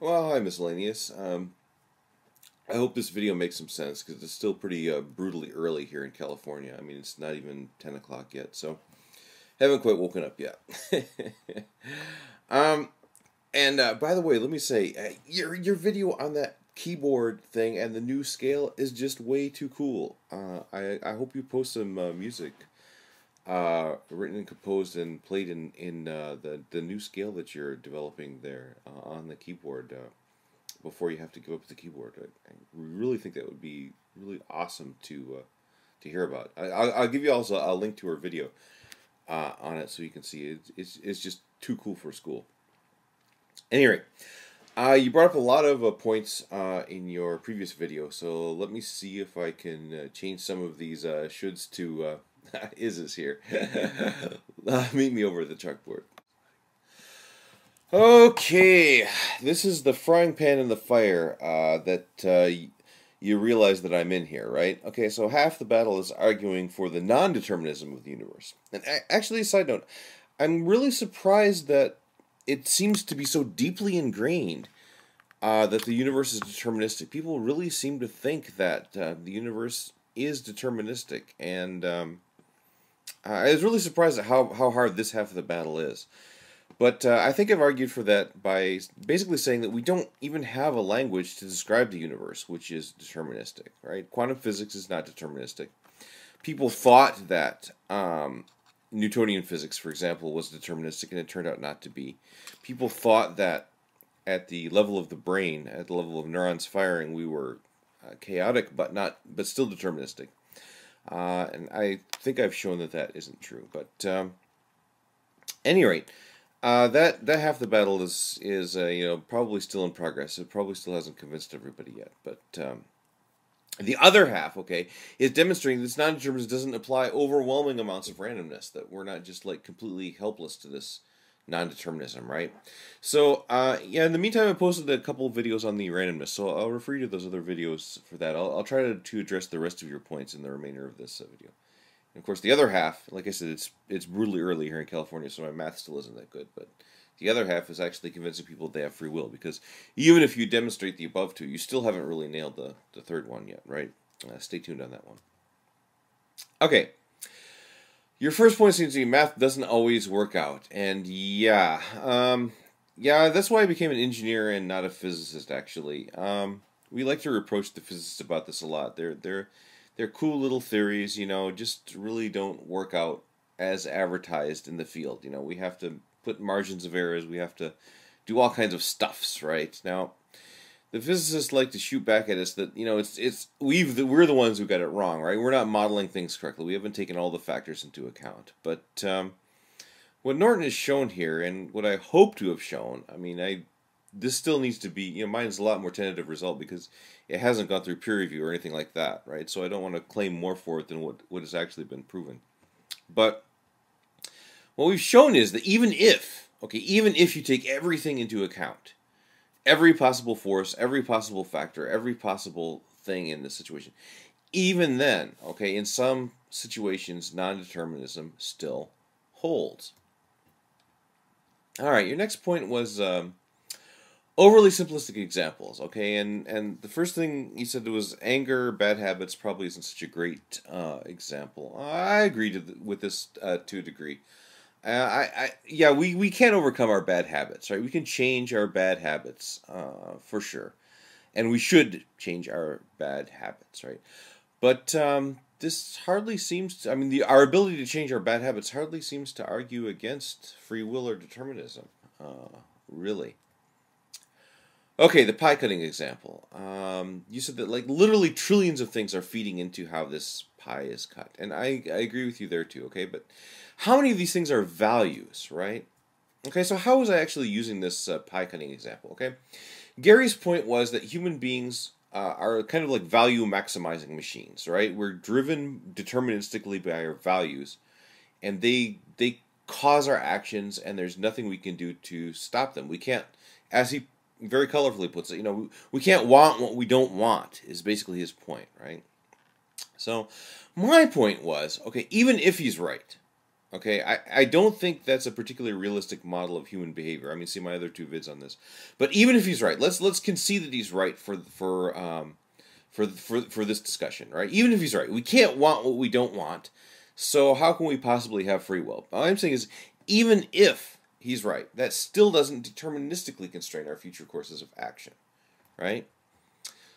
Well, hi, miscellaneous. I hope this video makes some sense because it's still pretty brutally early here in California. I mean, it's not even 10 o'clock yet, so haven't quite woken up yet. um, and by the way, let me say, your video on that keyboard thing and the new scale is just way too cool. I hope you post some music written and composed and played in the new scale that you're developing there on the keyboard. Before you have to give up the keyboard. I really think that would be really awesome to hear about. I'll give you also a link to her video on it so you can see it. It's just too cool for school. Anyway, you brought up a lot of points in your previous video, so let me see if I can change some of these shoulds to is's here. Meet me over at the chalkboard. Okay, this is the frying pan in the fire that you realize that I'm in here, right? Okay, so half the battle is arguing for the non-determinism of the universe. And actually, side note, I'm really surprised that it seems to be so deeply ingrained that the universe is deterministic. People really seem to think that the universe is deterministic, and I was really surprised at how hard this half of the battle is. But I think I've argued for that by basically saying that we don't even have a language to describe the universe, which is deterministic, right? Quantum physics is not deterministic. People thought that Newtonian physics, for example, was deterministic, and it turned out not to be. People thought that at the level of the brain, at the level of neurons firing, we were chaotic, but still deterministic. And I think I've shown that that isn't true. But any rate. That half the battle is probably still in progress. It probably still hasn't convinced everybody yet. But the other half, okay, is demonstrating this non-determinism doesn't apply overwhelming amounts of randomness. That we're not just like completely helpless to this non-determinism, right? So yeah, in the meantime, I posted a couple of videos on the randomness, so I'll refer you to those other videos for that. I'll try to address the rest of your points in the remainder of this video. And of course, the other half, like I said, it's brutally early here in California, so my math still isn't that good. But the other half is actually convincing people they have free will, because even if you demonstrate the above two, you still haven't really nailed the third one yet, right? Stay tuned on that one. Okay. Your first point seems to be math doesn't always work out, and yeah, that's why I became an engineer and not a physicist. Actually, we like to reproach the physicists about this a lot. They're cool little theories, just really don't work out as advertised in the field. We have to put margins of errors. We have to do all kinds of stuffs, right? Now, the physicists like to shoot back at us that, we're the ones who got it wrong, right? We're not modeling things correctly. We haven't taken all the factors into account. But what Norton has shown here, and what I hope to have shown, this still needs to be, mine's a lot more tentative result because it hasn't gone through peer review or anything like that, right? So I don't want to claim more for it than what has actually been proven. But what we've shown is that even if you take everything into account, every possible force, every possible factor, every possible thing in the situation, even then, in some situations, non-determinism still holds. All right, your next point was overly simplistic examples, and the first thing you said was anger, bad habits probably isn't such a great example. I agree with this to a degree. We can't overcome our bad habits, right? We can change our bad habits for sure, and we should change our bad habits, right? But this hardly seems to, our ability to change our bad habits hardly seems to argue against free will or determinism, really. Okay, the pie cutting example. You said that literally trillions of things are feeding into how this pie is cut, and I agree with you there too. Okay, but how many of these things are values, right? Okay, so how was I actually using this pie cutting example? Okay, Gary's point was that human beings are kind of like value maximizing machines, right? We're driven deterministically by our values, and they cause our actions, and there's nothing we can do to stop them. We can't, as he very colorfully puts it, we can't want what we don't want, is basically his point, right? So my point was, even if he's right, Okay, I don't think that's a particularly realistic model of human behavior. I mean, see my other two vids on this. But even if he's right, let's concede that he's right for this discussion, right? Even if he's right, we can't want what we don't want. So how can we possibly have free will? All I'm saying is, even if he's right, that still doesn't deterministically constrain our future courses of action, right?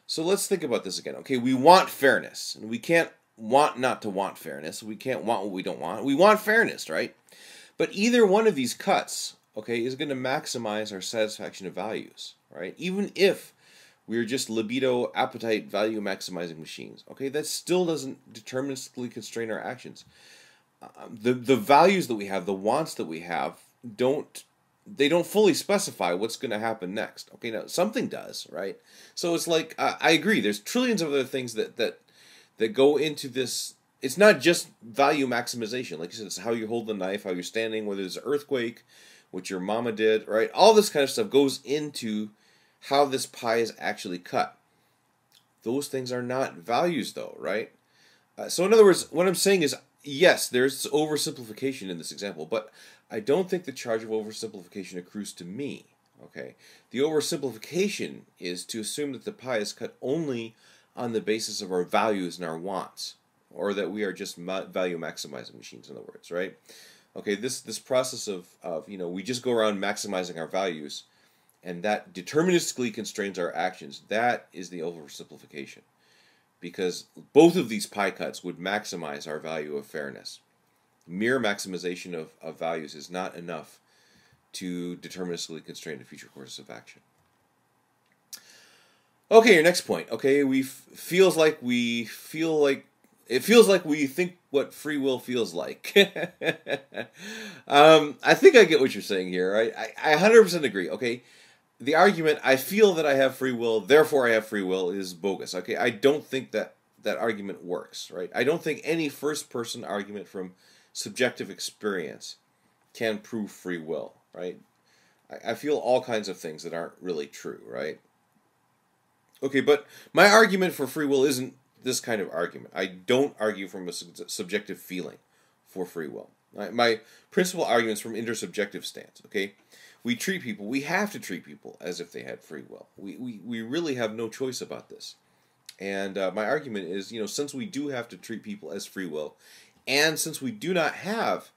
So let's think about this again. Okay, we want fairness, and we can't want not to want fairness. We can't want what we don't want. We want fairness, right? But either one of these cuts, okay, is going to maximize our satisfaction of values, right? Even if we're just libido, appetite, value maximizing machines, okay, that still doesn't deterministically constrain our actions. The values that we have, the wants that we have, don't fully specify what's going to happen next. Okay, now something does, right? So it's like I agree. There's trillions of other things that go into this. It's not just value maximization. Like you said, it's how you hold the knife, how you're standing, whether there's an earthquake, what your mama did, right? All this kind of stuff goes into how this pie is actually cut. Those things are not values, though, right? So in other words, what I'm saying is, yes, there's oversimplification in this example, but I don't think the charge of oversimplification accrues to me. Okay, the oversimplification is to assume that the pie is cut only on the basis of our values and our wants, or that we are just value maximizing machines, in other words, right? Okay, this process of we just go around maximizing our values, and that deterministically constrains our actions. That is the oversimplification, because both of these pie cuts would maximize our value of fairness. Mere maximization of values is not enough to deterministically constrain the future courses of action. Okay, your next point. Okay, it feels like we think what free will feels like. I think I get what you're saying here. Right? I 100% agree. Okay, the argument, I feel that I have free will, therefore I have free will, is bogus. Okay, I don't think that argument works. Right? I don't think any first-person argument from subjective experience can prove free will. Right? I feel all kinds of things that aren't really true. Right? Okay, but my argument for free will isn't this kind of argument. I don't argue from a subjective feeling for free will. My principal argument is from intersubjective stance. Okay, we have to treat people as if they had free will. We really have no choice about this. And my argument is, since we do have to treat people as free will, and since we do not have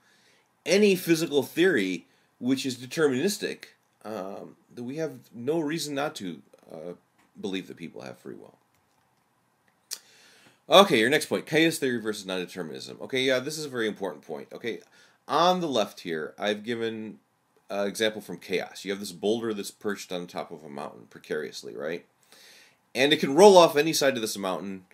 any physical theory which is deterministic, that we have no reason not to believe that people have free will. Okay, your next point, chaos theory versus nondeterminism. Okay, yeah, this is a very important point. Okay, on the left here, I've given an example from chaos. You have this boulder that's perched on top of a mountain precariously, right? And it can roll off any side of this mountain,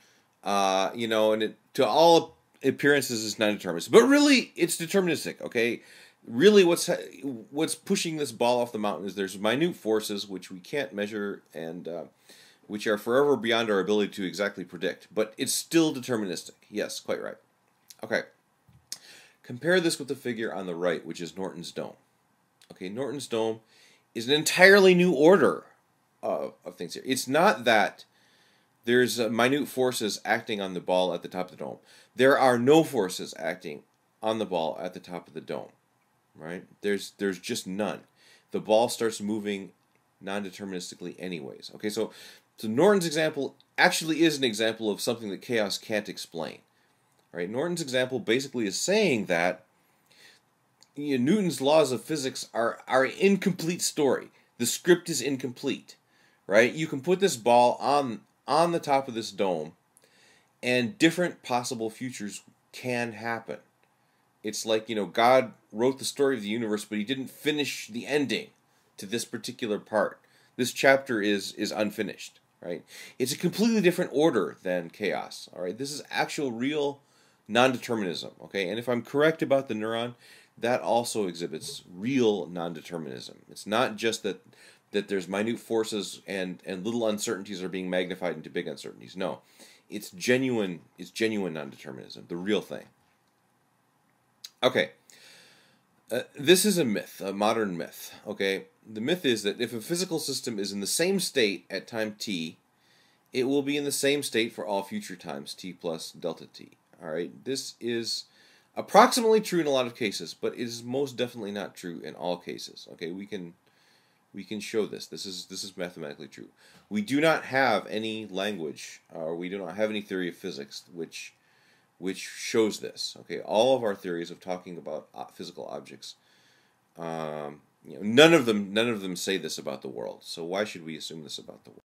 and it, to all appearances, is nondeterministic. But really, it's deterministic, okay? Really, what's pushing this ball off the mountain is there's minute forces which we can't measure and which are forever beyond our ability to exactly predict. But it's still deterministic. Yes, quite right. Okay. Compare this with the figure on the right, which is Norton's dome. Okay, Norton's dome is an entirely new order of things here. It's not that there's minute forces acting on the ball at the top of the dome. There are no forces acting on the ball at the top of the dome. Right? There's just none. The ball starts moving non-deterministically anyways. Okay, so Norton's example actually is an example of something that chaos can't explain. Right? Norton's example basically is saying that Newton's laws of physics are an incomplete story. The script is incomplete. Right? You can put this ball on the top of this dome, and different possible futures can happen. It's like, God wrote the story of the universe, but he didn't finish the ending to this particular part. This chapter is unfinished, right? It's a completely different order than chaos, all right? This is actual real non-determinism, okay? And if I'm correct about the neuron, that also exhibits real non-determinism. It's not just that there's minute forces and little uncertainties are being magnified into big uncertainties. No, it's genuine non-determinism, the real thing. Okay, this is a myth, a modern myth, okay? The myth is that if a physical system is in the same state at time t, it will be in the same state for all future times t plus delta t, all right? This is approximately true in a lot of cases, but it is most definitely not true in all cases. Okay, we can show this. This is mathematically true. We do not have any language, or we do not have any theory of physics which shows this. Okay, all of our theories of talking about physical objects, none of them say this about the world. So why should we assume this about the world?